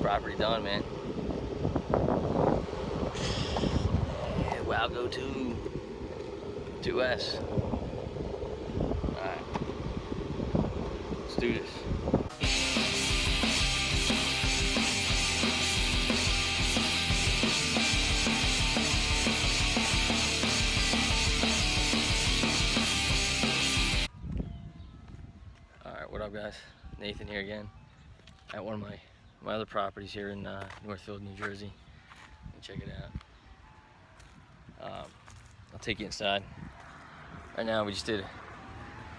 property done, man. Yeah, wow, go to 2S. Alright, let's do this. Alright, what up, guys? Nathan here again at one of my other properties here in Northfield, New Jersey. Check it out. I'll take you inside. Right now we just did a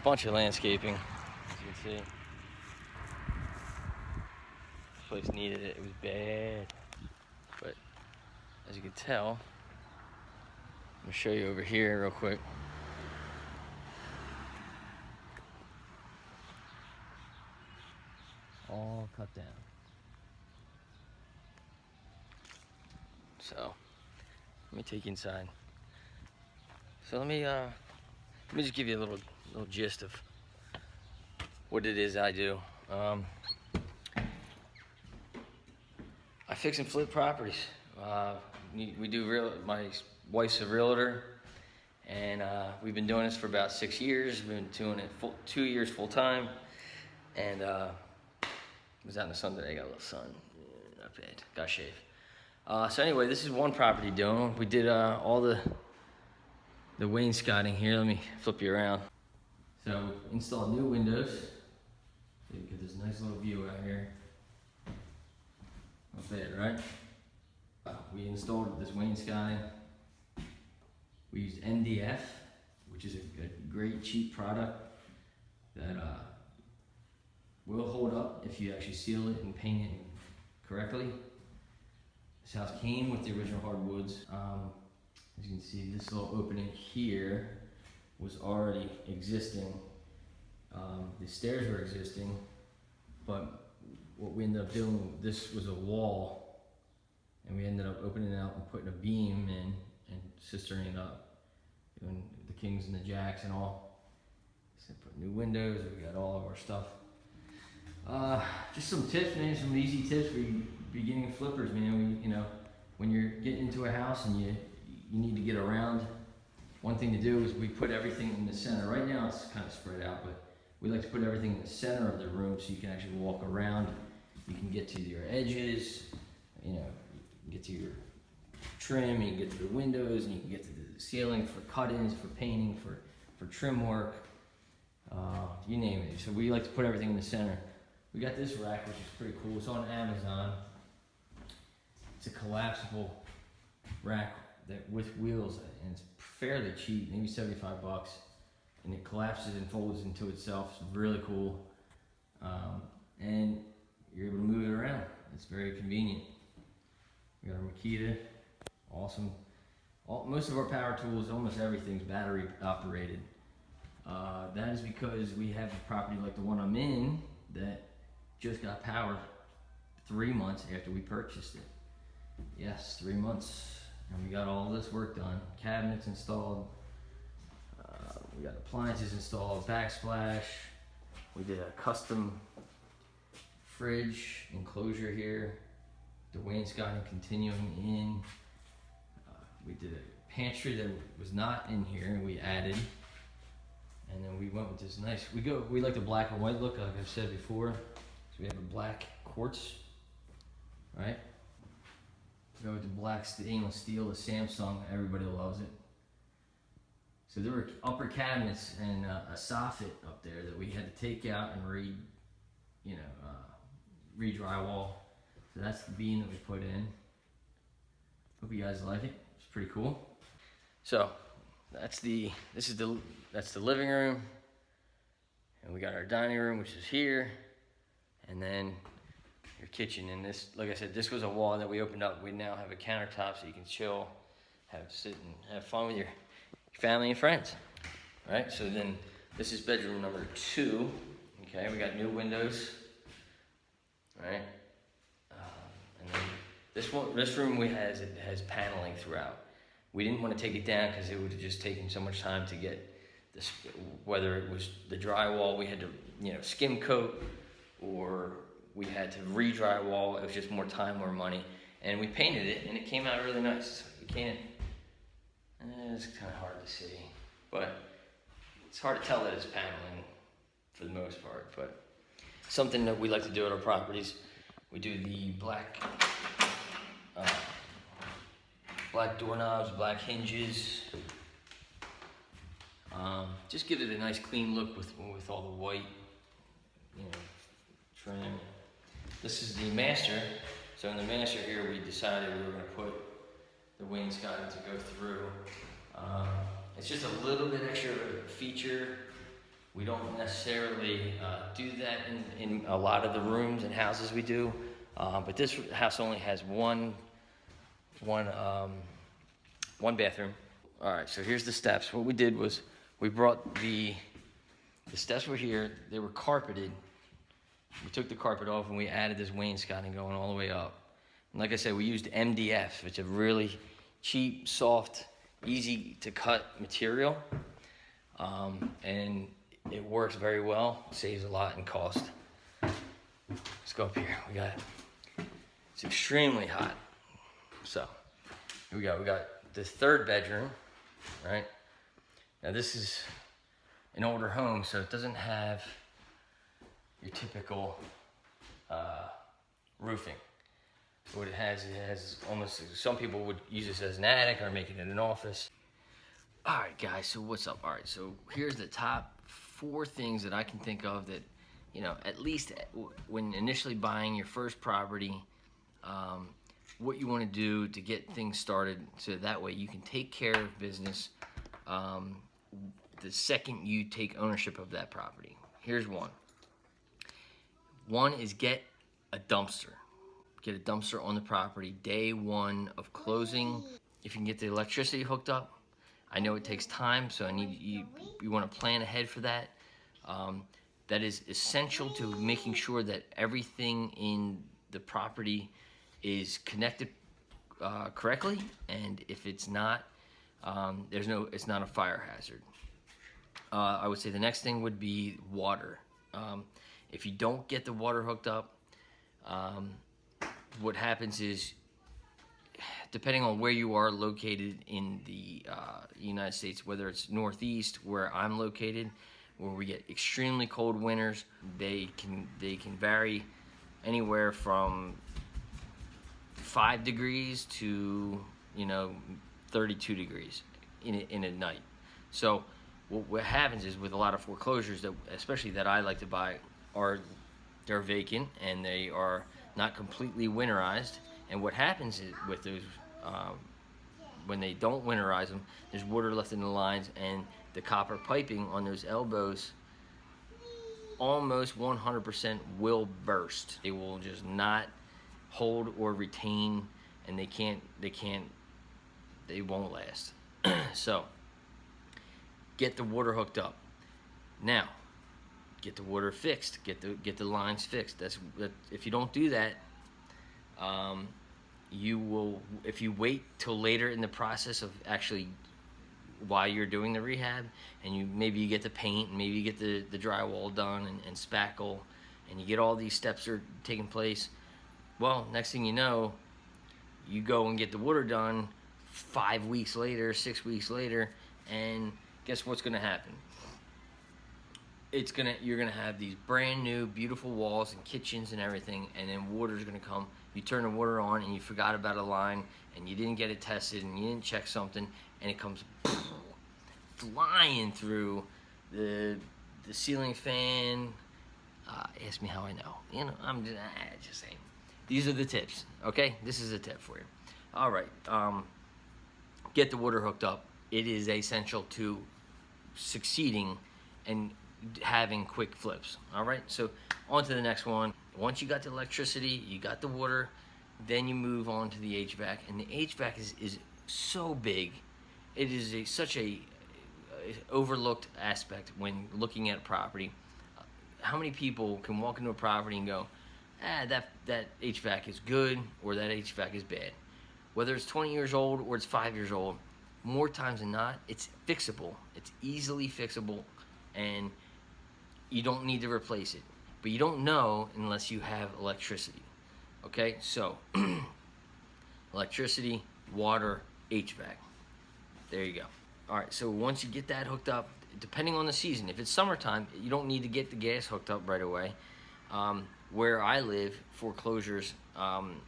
bunch of landscaping, as you can see. This place needed it. It was bad, but as you can tell, I'm gonna show you over here real quick. All cut down. So let me take you inside. So let me just give you a little gist of what it is I do. I fix and flip properties. We do my wife's a realtor, and we've been doing this for about 6 years. We've been doing it 2 years full time, and was out in the sun today. Got a little sun. Yeah, not bad. Got shaved. So anyway, this is one property doing. We did all the wainscoting here. Let me flip you around. So we installed new windows. So you get this nice little view out here. Not bad, right? We installed this wainscoting. We used MDF, which is a great cheap product that will hold up if you actually seal it and paint it correctly. This house came with the original hardwoods. As you can see, this little opening here was already existing. The stairs were existing, but what we ended up doing, this was a wall, and we ended up opening it out and putting a beam in and cisterning it up, doing the kings and the jacks and all. So put new windows. We got all of our stuff. Just some tips, man. Some easy tips for you beginning flippers, man. When you're getting into a house and you need to get around, one thing to do is we put everything in the center. Right now it's kind of spread out, but we like to put everything in the center of the room so you can actually walk around. You can get to your edges, you can get to your trim, you can get to the windows, and you can get to the ceiling for cut-ins, for painting, for trim work, you name it. So we like to put everything in the center. We got this rack, which is pretty cool. It's on Amazon. It's a collapsible rack with wheels, and it's fairly cheap, maybe 75 bucks. And it collapses and folds into itself. It's really cool. And you're able to move it around. It's very convenient. We got our Makita, awesome. Most of our power tools, almost everything's battery operated. That is because we have a property like the one I'm in that just got power 3 months after we purchased it. Yes, 3 months. And we got all this work done. Cabinets installed. We got appliances installed, backsplash. We did a custom fridge enclosure here. The wainscoting continuing in. We did a pantry that was not in here, and we added. And then we went with this nice, we like the black and white look, like I've said before. So we have a black quartz, right? Go with the black stainless steel, the Samsung, everybody loves it. So there were upper cabinets and a soffit up there that we had to take out and re-drywall. So that's the beam that we put in. Hope you guys like it. It's pretty cool. So that's the living room, and we got our dining room, which is here, and then your kitchen. And this, like I said, this was a wall that we opened up. We now have a countertop so you can chill, sit and have fun with your family and friends, right? So then this is bedroom number 2. Okay, we got new windows, right? And then this room has paneling throughout. We didn't want to take it down because it would have just taken so much time to get this, whether it was the drywall we had to skim coat, or we had to re-drywall. It was just more time, more money, and we painted it, and it came out really nice. You can't. It's kind of hard to see, but it's hard to tell that it's paneling for the most part. But something that we like to do at our properties, we do the black doorknobs, black hinges. Just give it a nice clean look with all the white, trim. This is the master. So in the master here, we decided we were going to put the wainscoting to go through. It's just a little bit extra feature. We don't necessarily do that in a lot of the rooms and houses we do, but this house only has one bathroom. All right, so here's the steps. What we did was we brought the steps were here. They were carpeted. We took the carpet off and we added this wainscoting going all the way up. And like I said, we used MDF, which is a really cheap, soft, easy to cut material, and it works very well. Saves a lot in cost. Let's go up here. It's extremely hot. So here we go. We got this third bedroom, right? Now this is an older home, so it doesn't have your typical roofing. What it has almost, some people would use this as an attic or make it in an office. All right, guys, so what's up? All right, so here's the top 4 things that I can think of that, at least when initially buying your first property, what you want to do to get things started so that way you can take care of business the second you take ownership of that property. Here's one. One is get a dumpster. Get a dumpster on the property day one of closing. If you can get the electricity hooked up, I know it takes time, so you want to plan ahead for that. That is essential to making sure that everything in the property is connected correctly, and if it's not, it's not a fire hazard. I would say the next thing would be water. If you don't get the water hooked up, what happens is, depending on where you are located in the United States, whether it's Northeast, where I'm located, where we get extremely cold winters, they can vary anywhere from 5 degrees to 32 degrees in a night. So what happens is, with a lot of foreclosures that, especially that I like to buy, they're vacant and they are not completely winterized. And what happens is, with those, when they don't winterize them, there's water left in the lines, and the copper piping on those elbows almost 100% will burst. They will just not hold or retain, and they won't last. So get the water hooked up. Now get the water fixed, get the lines fixed. If you don't do that, you will, if you wait till later in the process of actually while you're doing the rehab, and maybe you get the paint, and maybe you get the drywall done and spackle, and you get all these steps are taking place. Well, next thing you know, you go and get the water done 5 weeks later, 6 weeks later, and guess what's gonna happen? You're gonna have these brand new, beautiful walls and kitchens and everything, and then water's gonna come. You turn the water on and you forgot about a line, and you didn't get it tested, and you didn't check something, and it comes flying through the ceiling fan. Ask me how I know. I'm just saying. These are the tips, okay? This is a tip for you. All right, get the water hooked up. It is essential to succeeding and having quick flips. All right, so on to the next one. Once you got the electricity, you got the water, then you move on to the HVAC, and the HVAC is so big. It is such a overlooked aspect when looking at a property. How many people can walk into a property and go, that HVAC is good, or that HVAC is bad? Whether it's 20 years old or it's 5 years old, more times than not, it's fixable. It's easily fixable, and you don't need to replace it. but you don't know unless you have electricity. Okay, so electricity, water, HVAC. There you go. All right, so once you get that hooked up, depending on the season, if it's summertime, you don't need to get the gas hooked up right away. Where I live, foreclosures,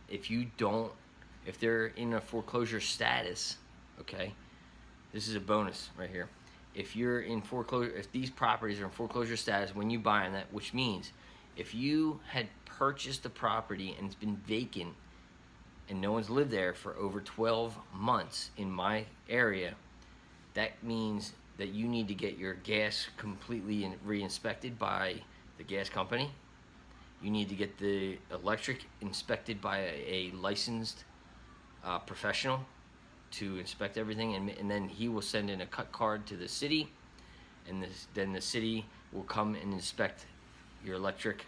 if they're in a foreclosure status, okay, this is a bonus right here. If you're in foreclosure, if these properties are in foreclosure status when you buy them, which means if you had purchased the property and it's been vacant and no one's lived there for over 12 months in my area, that means that you need to get your gas completely re-inspected by the gas company. You need to get the electric inspected by a licensed professional to inspect everything, and then he will send in a cut card to the city, and then the city will come and inspect your electric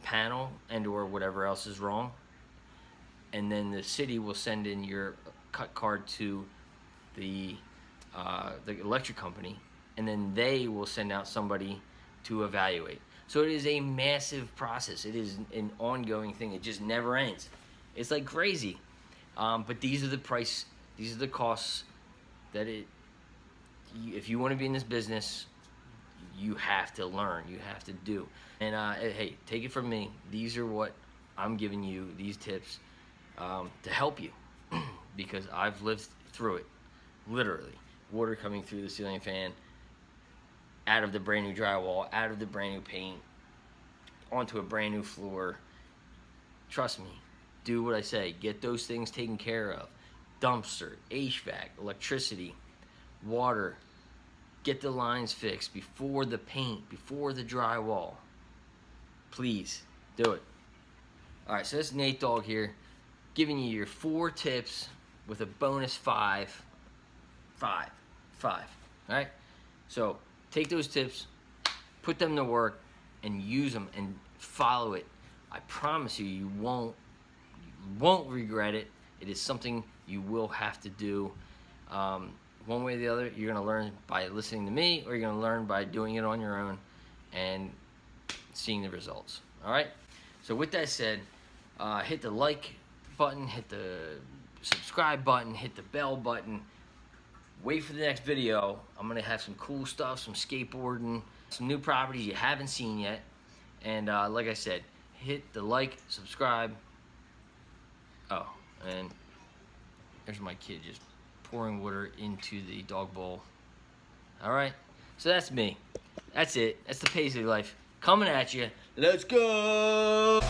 panel and or whatever else is wrong, and then the city will send in your cut card to the electric company, and then they will send out somebody to evaluate. So it is a massive process. It is an ongoing thing. It just never ends. It's like crazy. But these are the costs that if you want to be in this business, you have to learn, you have to do. And hey, take it from me, these are what I'm giving you, these tips to help you because I've lived through it, literally. Water coming through the ceiling fan, out of the brand new drywall, out of the brand new paint, onto a brand new floor. Trust me, do what I say. Get those things taken care of. Dumpster, HVAC, electricity, water. Get the lines fixed before the paint, before the drywall. Please, do it. All right, so this is Nate Dogg here, giving you your 4 tips with a bonus 5. 5. All right? So take those tips, put them to work, and use them and follow it. I promise you, you won't regret it. It is something you will have to do. One way or the other, you're going to learn by listening to me, or you're going to learn by doing it on your own and seeing the results. All right? So with that said, hit the like button, hit the subscribe button, hit the bell button. Wait for the next video. I'm going to have some cool stuff, some skateboarding, some new properties you haven't seen yet. And like I said, hit the like, subscribe. Oh, and there's my kid just pouring water into the dog bowl. All right, so that's me. That's it. That's the Paisley life coming at you. Let's go.